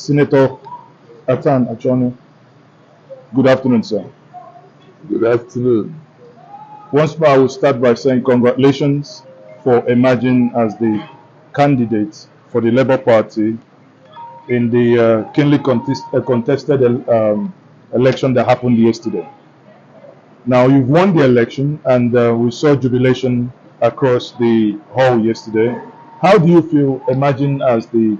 Senator Athan Achonu. Good afternoon, sir. Good afternoon. Once more, I will start by saying congratulations for emerging as the candidate for the Labour Party in the keenly contested election that happened yesterday. Now, you've won the election, and we saw jubilation across the hall yesterday. How do you feel emerging as the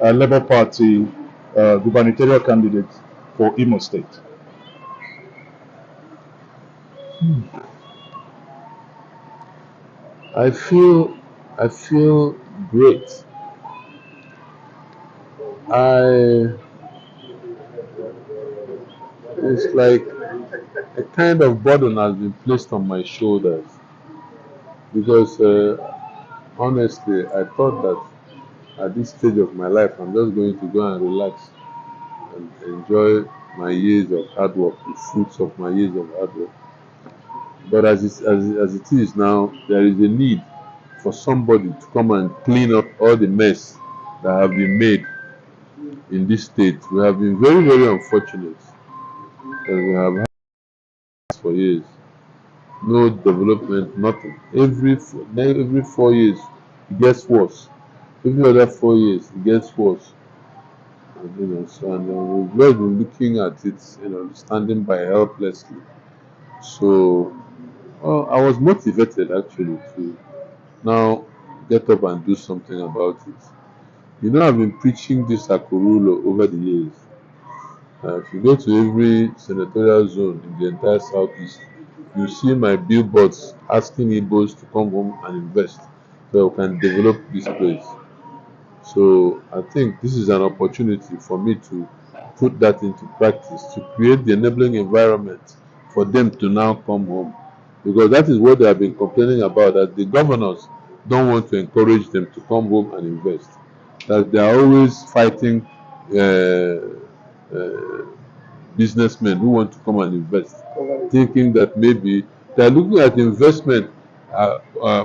Labour Party gubernatorial candidate for Imo State? I feel great. It's like a kind of burden has been placed on my shoulders because honestly, I thought that at this stage of my life, I'm just going to go and relax and enjoy my years of hard work, the fruits of my years of hard work. But as it is now, there is a need for somebody to come and clean up all the mess that have been made in this state. We have been very, very unfortunate that we have had for years. No development, nothing. Every 4 years, it gets worse. Every other 4 years, it gets worse. We've just been looking at it, standing by helplessly. So, I was motivated actually to now get up and do something about it. I've been preaching this Akorulo over the years. If you go to every senatorial zone in the entire southeast, you see my billboards asking Igbos to come home and invest so we can develop this place. So I think this is an opportunity for me to put that into practice, to create the enabling environment for them to now come home. Because that is what they have been complaining about, that the governors don't want to encourage them to come home and invest. That they are always fighting businessmen who want to come and invest, thinking that maybe they are looking at investment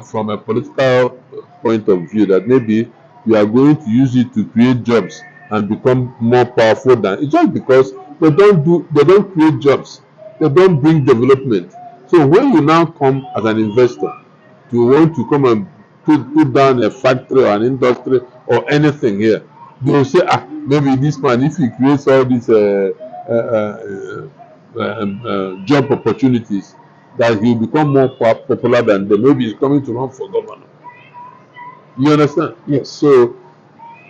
from a political point of view, that maybe you are going to use it to create jobs and become more powerful than it's just because they don't create jobs, they don't bring development. So when you now come as an investor to want to come and put down a factory or an industry or anything here, they will say, maybe this man, if he creates all these job opportunities, that he'll become more popular than them. Maybe he's coming to run for governor. You understand? Yes. So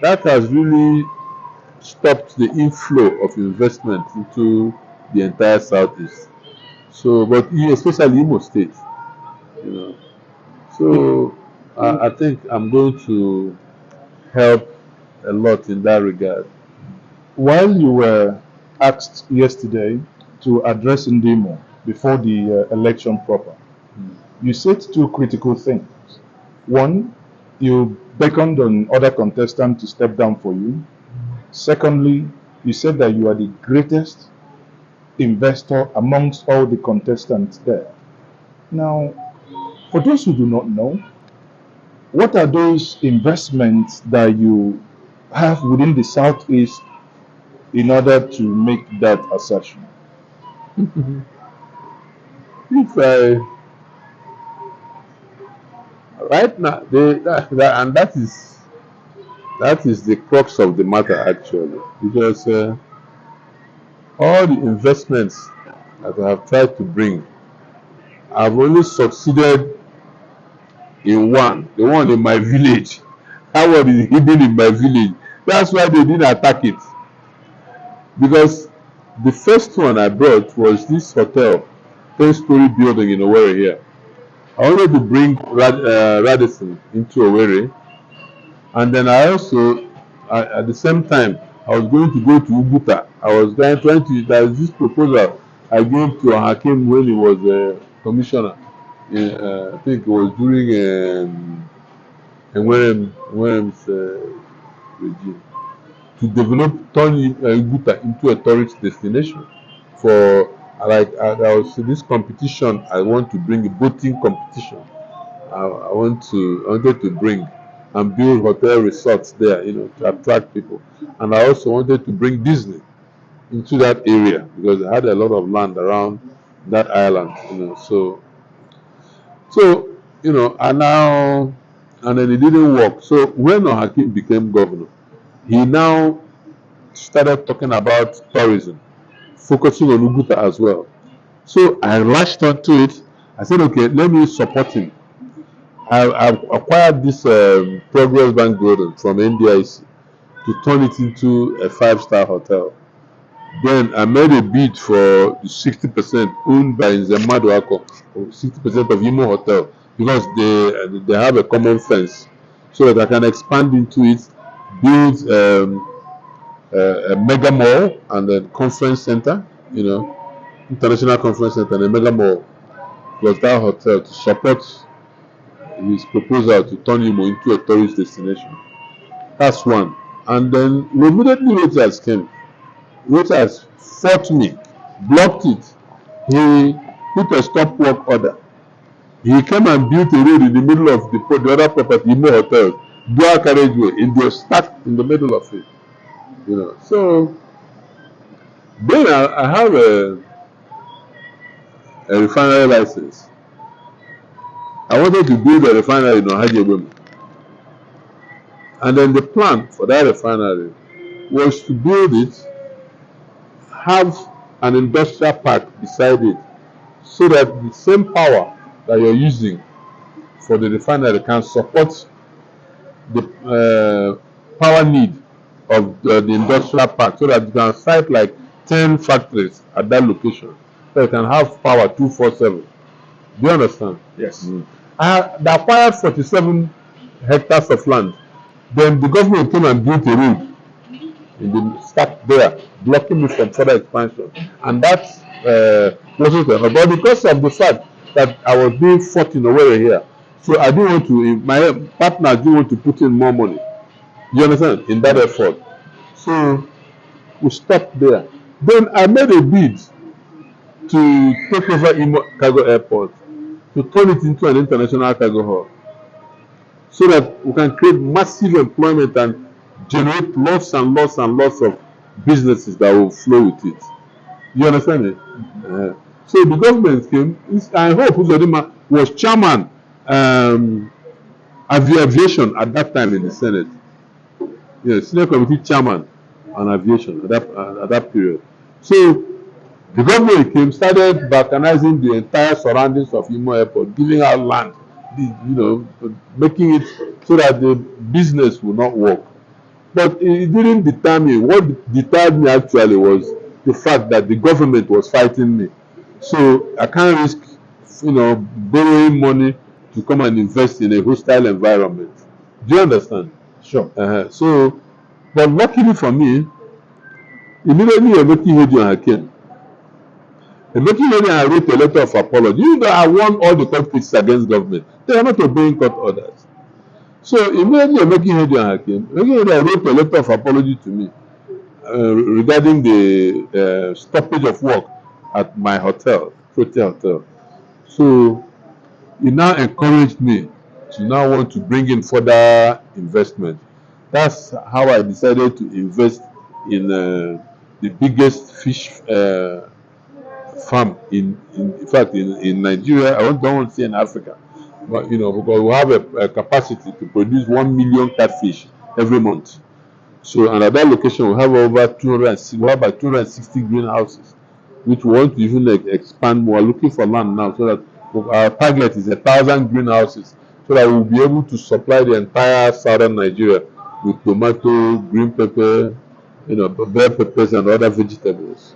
that has really stopped the inflow of investment into the entire southeast. So, but especially Imo State, you know. So I think I'm going to help a lot in that regard. While you were asked yesterday to address Ndimo before the election proper, you said two critical things. One, you beckoned on other contestants to step down for you. Secondly, you said that you are the greatest investor amongst all the contestants there. Now, for those who do not know, what are those investments that you have within the Southeast in order to make that assertion? If right now, and that is the crux of the matter actually, because all the investments that I have tried to bring, I've only succeeded in one, the one in my village. That one is hidden in my village. That's why they didn't attack it. Because the first one I brought was this hotel, 10-story building in Owerri here. I wanted to bring Radisson into Owerri, and then I also, at the same time, I was going to go to Uguta. I was trying to, there's this proposal I gave to Hakim when he was a commissioner. I think it was during Nwerem's regime, to turn Uguta into a tourist destination. For there was this competition I want to bring, a boating competition. I wanted to bring. and build hotel resorts there, to attract people. And I also wanted to bring Disney into that area because I had a lot of land around that island. So, and then it didn't work. So when Hakim became governor, he now started talking about tourism, focusing on Uguta as well. So I latched onto it. I said, okay, let me support him. I acquired this Progress Bank building from NDIC to turn it into a 5-star hotel. Then I made a bid for the 60% owned by Nzemadu Ako, 60% of Imo Hotel, because they have a common fence, so that I can expand into it, build a mega mall and a conference center, international conference center and a mega mall, plus that hotel to support his proposal to turn Imo into a tourist destination. That's one. And then immediately Reuters came. Reuters fought me, blocked it. He put a stop work order. He came and built a road in the middle of the other property, Imo Hotel, dual carriageway, and they were stuck in the middle of it. So then I have a refinery license. I wanted to build a refinery in Ohajebemu. And then the plan for that refinery was to build it, have an industrial park beside it, so that the same power that you're using for the refinery can support the power need of the industrial park, so that you can site like 10 factories at that location, so you can have power 24/7. Do you understand? Yes. They acquired 47 hectares of land. Then the government came and built a road in the stuck there, blocking me from further expansion. And that wasn't enough. But because of the fact that I was being fought in a way here, so I didn't want to, my partner didn't want to put in more money. You understand? In that effort. So we stopped there. Then I made a bid to take over Imo Cargo Airport, to turn it into an international cargo hub, so that we can create massive employment and generate lots and lots and lots of businesses that will flow with it. You understand it? So the government came. I hope Uzodima was chairman aviation at that time in the Senate. Yes, senior committee chairman on aviation at that period. So the government came, started balkanizing the entire surroundings of Imo Airport, giving out land, making it so that the business will not work. But it didn't deter me. What deterred me actually was the fact that the government was fighting me. So I can't risk, borrowing money to come and invest in a hostile environment. Do you understand? Sure. But luckily for me, immediately Emeki Hedion came. Emeki Hedion wrote a letter of apology. I won all the conflicts against government. They are not obeying court orders. So immediately Emeki Hedion came. Emeki Hedion wrote a letter of apology to me regarding the stoppage of work at my hotel, Prote Hotel. So he now encouraged me to now want to bring in further investment. That's how I decided to invest in the biggest fish farm in fact in Nigeria. I don't want to say in Africa, but because we have a capacity to produce 1 million catfish every month. So, and at that location we have over 260 greenhouses, which we want to even expand more. We're looking for land now, so that our target is 1,000 greenhouses, so that we'll be able to supply the entire southern Nigeria with tomato, green pepper, bell peppers and other vegetables.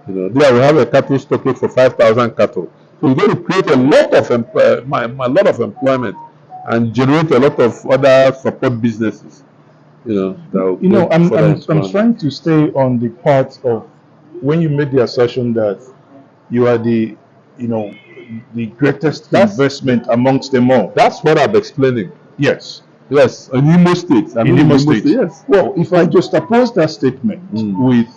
There we have a cattle stockade for 5,000 cattle. So we're going to create a lot of employment and generate a lot of other support businesses. I'm trying to stay on the part of when you made the assertion that you are the greatest investment amongst them all. That's what I'm explaining. Yes. Yes, in Imo State. In Imo State. Yes. Well, if I just oppose that statement with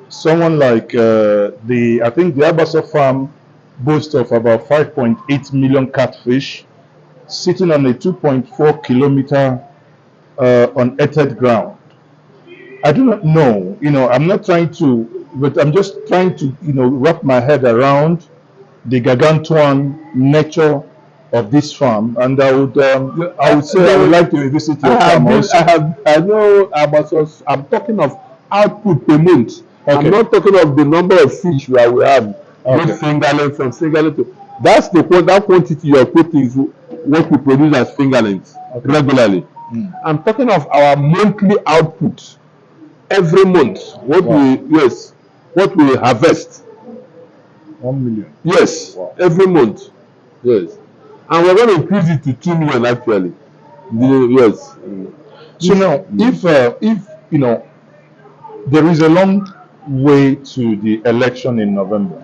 someone like I think the Abasa farm boasts of about 5.8 million catfish. sitting on a 2.4 kilometer unearthed ground. I do not know, I'm not trying to, but I'm just trying to, wrap my head around the gargantuan nature of this farm, and I would say I would like to visit your farm also. I know about us. I'm talking of output per month. Okay. I'm not talking of the number of fish that we have. Okay. Fingerling from fingerling to that's that quantity you're quoting is what we produce as fingerlings regularly. I'm talking of our monthly output every month. What we harvest. 1 million. Yes, every month. Yes, and we're going to increase it to 2 million actually. Yes. So now, if there is a long way to the election in November,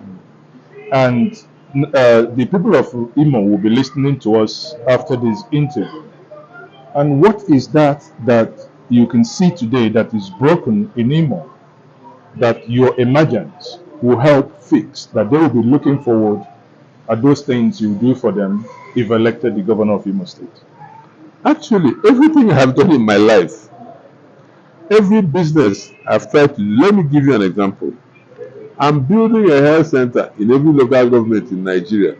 and the people of Imo will be listening to us after this interview. And what is that you can see today that is broken in Imo that your emergence will help fix, that they will be looking forward at those things you do for them if elected the governor of Imo State? Actually, everything I have done in my life, every business I've tried to do. Let me give you an example. I'm building a health center in every local government in Nigeria,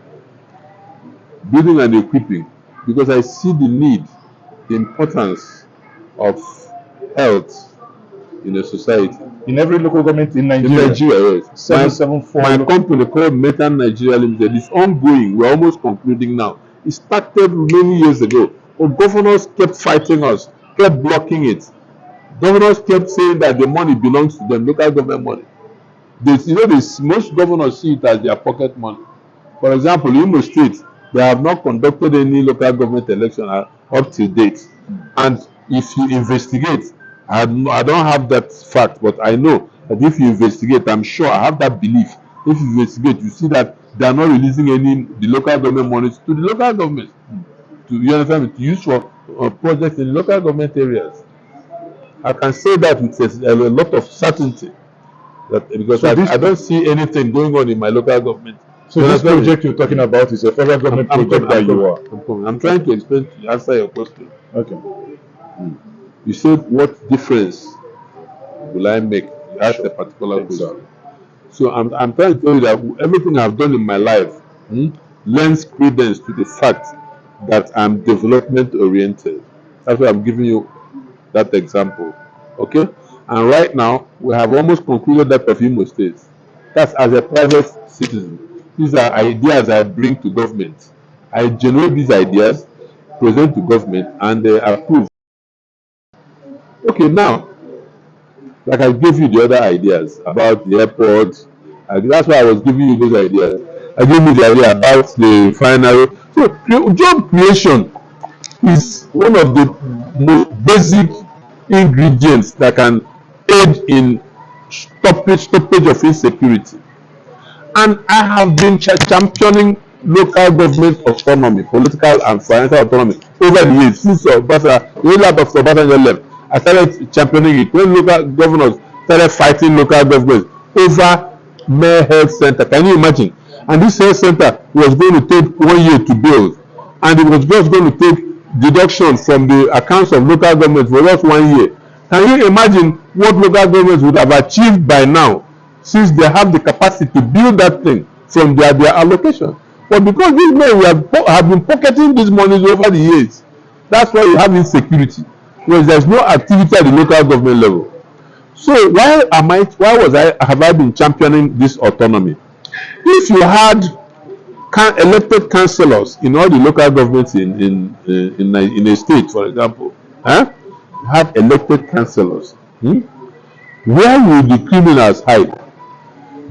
building and equipping, because I see the need, the importance of health in a society. In every local government in Nigeria? In Nigeria, yes. 774. My company called Athan Nigeria Limited is ongoing. We're almost concluding now. It started many years ago. But governors kept fighting us, kept blocking it. Governors kept saying that the money belongs to them, local government money. Most governors see it as their pocket money. For example, in Imo State, they have not conducted any local government election up to date. And if you investigate, I don't have that fact, but I know that if you investigate, I'm sure, I have that belief. If you investigate, you see that they are not releasing the local government monies to the local government. You understand me? To use for projects in local government areas. I can say that with a lot of certainty. Because I don't see anything going on in my local government. So this project you're talking about is a federal government project that you are? I'm trying to explain to answer your question. Okay. You said, what difference will I make? You asked a particular question. So I'm trying to tell you that everything I've done in my life lends credence to the fact that I'm development oriented. That's why I'm giving you that example. Okay? And right now, we have almost concluded that of Imo State. That's as a private citizen. These are ideas I bring to government. I generate these ideas, present to government, and they approve. Okay, now, like I gave you the other ideas about the airport. That's why I was giving you those ideas. I gave you the idea about the refinery. So, job creation is one of the most basic ingredients that can aid in stoppage of insecurity. And I have been championing local government autonomy, political and financial autonomy over the years since the leader of Obasanjo left. I started championing it when local governors started fighting local governments over Mere Health Center. Can you imagine? And this health center was going to take 1 year to build, and it was just going to take deduction from the accounts of local government for just 1 year. Can you imagine what local governments would have achieved by now, since they have the capacity to build that thing from their allocation? But because these men have been pocketing these monies over the years, that's why you have insecurity, because there's no activity at the local government level. So why have I been championing this autonomy? If you had elected councillors in all the local governments in a state, for example, you have elected councillors, where will the criminals hide?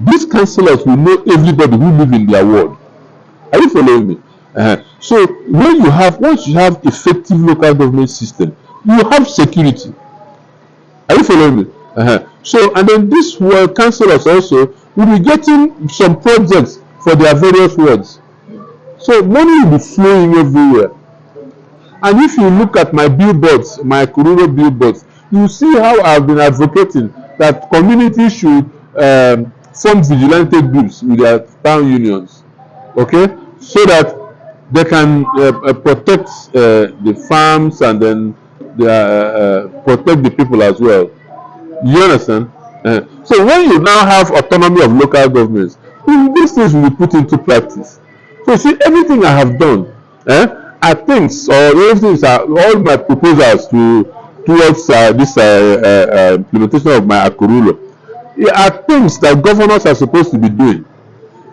These councillors will know everybody who lives in their ward. Are you following me? So once you have effective local government system, you have security. Are you following me? So, and then these councillors also will be getting some projects for their various wards. So money will be flowing everywhere. And if you look at my billboards, my rural billboards, you see how I've been advocating that communities should form vigilante groups with their town unions, okay, so that They can protect the farms and then protect the people as well. You understand? So when you now have autonomy of local governments, these things will be put into practice. So see, everything I have done are things, or everything are all my proposals towards this implementation of my Akurulo. Are things that governors are supposed to be doing.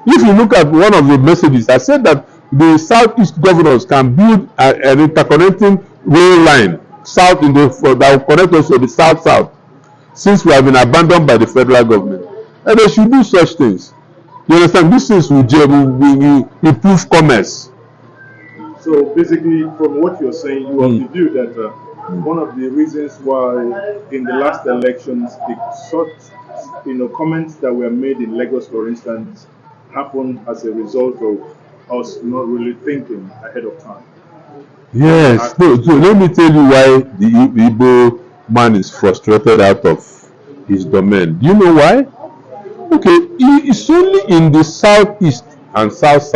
If you look at one of the messages, I said that the southeast governors can build an interconnecting rail line south in the that will connect us to the south, since we have been abandoned by the federal government, and they should do such things. You understand? These things will improve commerce. So basically, from what you're saying, you have the view that one of the reasons why in the last elections, the sort, comments that were made in Lagos, for instance, happened as a result of us not really thinking ahead of time. Yes. So let me tell you why the Igbo man is frustrated out of his domain. Do you know why? Okay, it's only in the southeast and south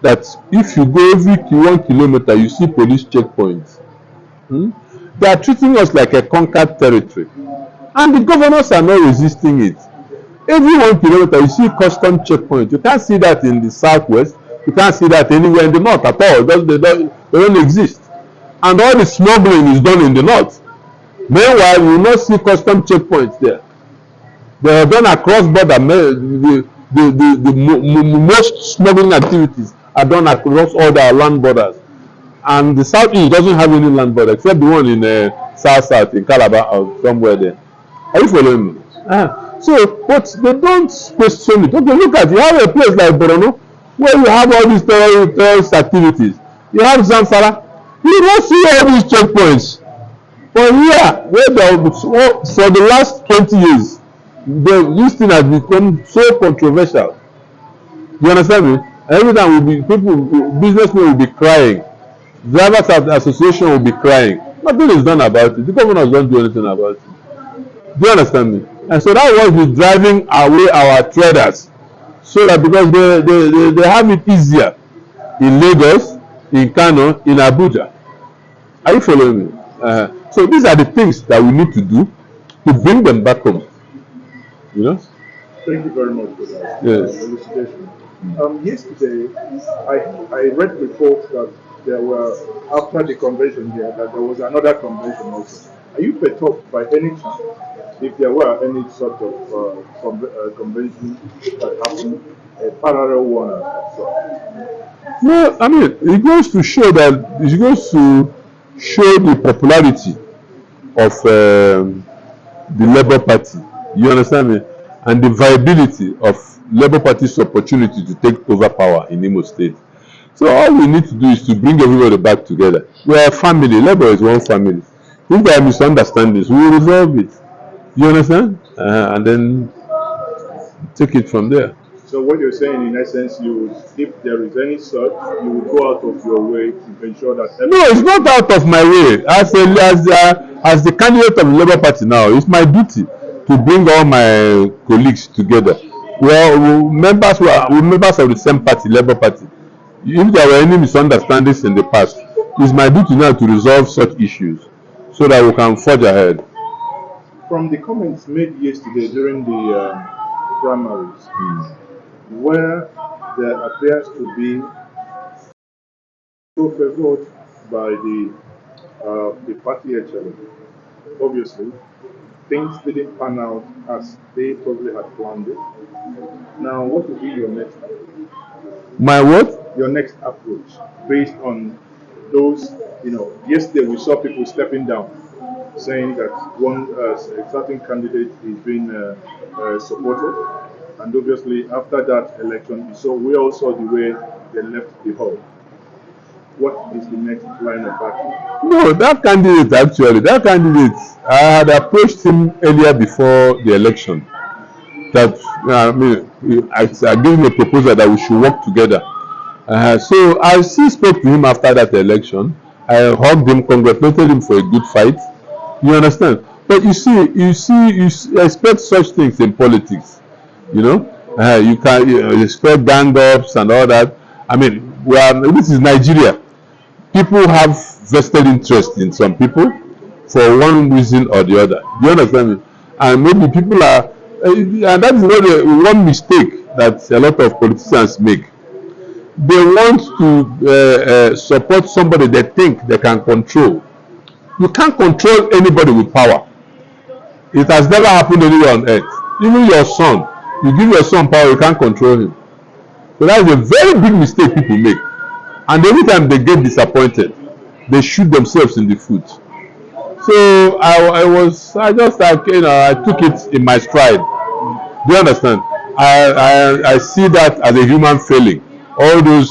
that if you go every 1 kilometer, you see police checkpoints. They are treating us like a conquered territory, and the governors are not resisting it. Every 1 kilometer, you see custom checkpoints. You can't see that in the southwest. You can't see that anywhere in the north at all. They don't exist. And all the smuggling is done in the north. Meanwhile, you will not see custom checkpoints there. They are done across border. The most smuggling activities are done across all the land borders. And the southeast doesn't have any land border except the one in south in Calabar or somewhere there. Are you following me? So, but they don't question it. Okay, look at, you have a place like Borno where you have all these terrorist activities. You have Zamfara. You don't see all these checkpoints. But here, for the last 20 years, this thing has become so controversial. You understand me? Every time businessmen will be crying. Drivers association will be crying. Nothing is done about it. The governors don't do anything about it. Do you understand me? And so that was driving away our traders, so that because they have it easier in Lagos, in Kano, in Abuja. Are you following me? So these are the things that we need to do to bring them back home. You know? Thank you very much for that elucidation. Yes. Yesterday, I read reports that there were, after the convention here, that there was another convention also. Are you perturbed by any chance if there were any sort of convention that happened, a parallel one? No, I mean, it goes to show the popularity of the Labour Party. You understand me? And the viability of Labour Party's opportunity to take over power in Imo State. So all we need to do is to bring everybody back together. We are a family. Labour is one family. If there are misunderstandings, we will resolve it. You understand? And then take it from there. So what you're saying, in essence, if there is any sort, you will go out of your way to ensure that. No, it's not out of my way. As the candidate of the Labour Party now, it's my duty to bring all my colleagues together. We're members of the same party, Labour Party. If there were any misunderstandings in the past, it's my duty now to resolve such issues so that we can forge ahead. From the comments made yesterday during the primaries, where there appears to be so favored by the party HLM. Obviously, things didn't pan out as they probably had planned it. Now, what will be your next approach? My what? Your next approach, based on those, yesterday we saw people stepping down, saying that a certain candidate is being supported. And obviously, after that election, we all saw the way they left the hall. What is the next line of action? No, that candidate, I had approached him earlier before the election. That I gave him a proposal that we should work together. So I still spoke to him after that election. I hugged him, congratulated him for a good fight. You understand? But you expect such things in politics. You can expect gang ups and all that. I mean, this is Nigeria. People have vested interest in some people for one reason or the other. Do you understand me? And maybe people are, and that is not one mistake that a lot of politicians make. They want to support somebody they think they can control. You can't control anybody with power. It has never happened anywhere on earth. Even your son, you give your son power, you can't control him. So that's a very big mistake people make. And every time they get disappointed, they shoot themselves in the foot. So I took it in my stride. Do you understand? I see that as a human failing. All those,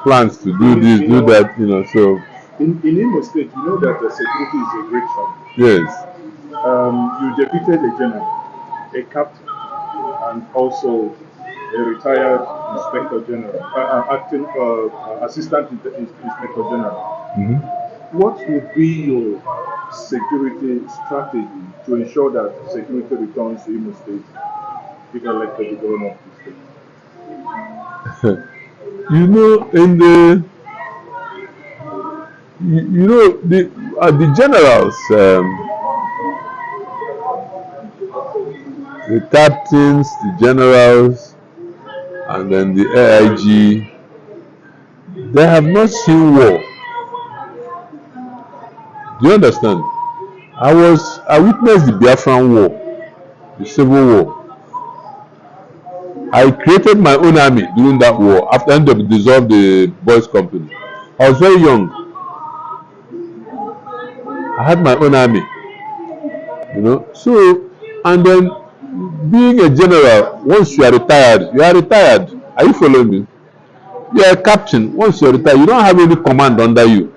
plans to do this, do that, so. In Imo State, you know that security is a great challenge. Yes. You defeated a general, a captain, and also a retired inspector general, acting assistant inspector general. Mm-hmm. What would be your security strategy to ensure that security returns to Imo State if elected the governor of the state? The generals, the captains, the generals, and then the AIG, they have not seen war. Do you understand? I witnessed the Biafra War, the Civil War. I created my own army during that war after they dissolved the boys' company. I was very young. I had my own army, So, and then being a general, once you are retired, you are retired. Are you following me? You are a captain. Once you are retired, you don't have any command under you.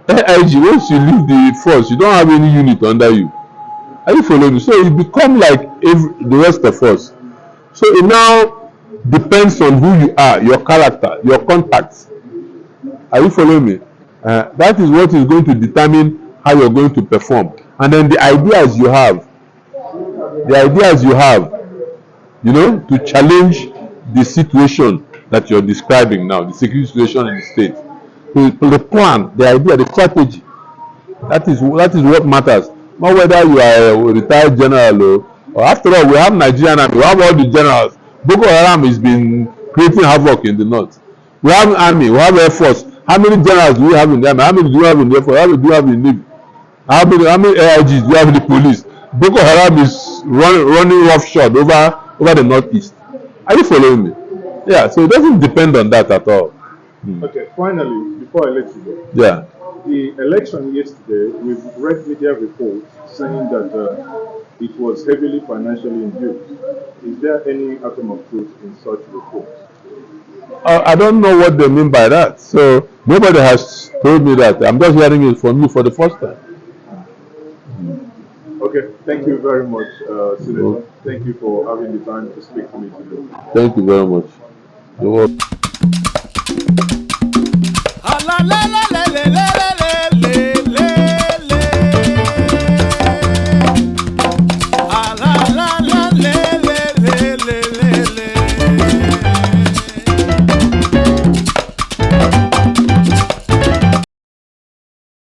AIG, once you leave the force, you don't have any unit under you. Are you following me? So it become like the rest of us. So it now depends on who you are, your character, your contacts. Are you following me? That is what is going to determine how you're going to perform. And then the ideas you have, to challenge the situation that you're describing now, the security situation in the state. The plan, the idea, the strategy. That is what matters. Not whether you are a retired general or after all, we have Nigerian army, we have all the generals. Boko Haram has been creating havoc in the north. We have army, we have air force. How many generals do we have in the army? How many do you have in the air force? How many do you have in the navy? How many AIGs do you have in the police? Boko Haram is running roughshod over the northeast. Are you following me? Yeah, so it doesn't depend on that at all. Okay, finally, before I let you go. Yeah. The election yesterday, we've read media reports saying that it was heavily financially induced. Is there any atom of truth in such reports? I don't know what they mean by that. So nobody has told me that. I'm just hearing it from you for the first time. Okay, thank you very much, Senator. Thank you for having the time to speak to me today. Thank you very much. You're welcome.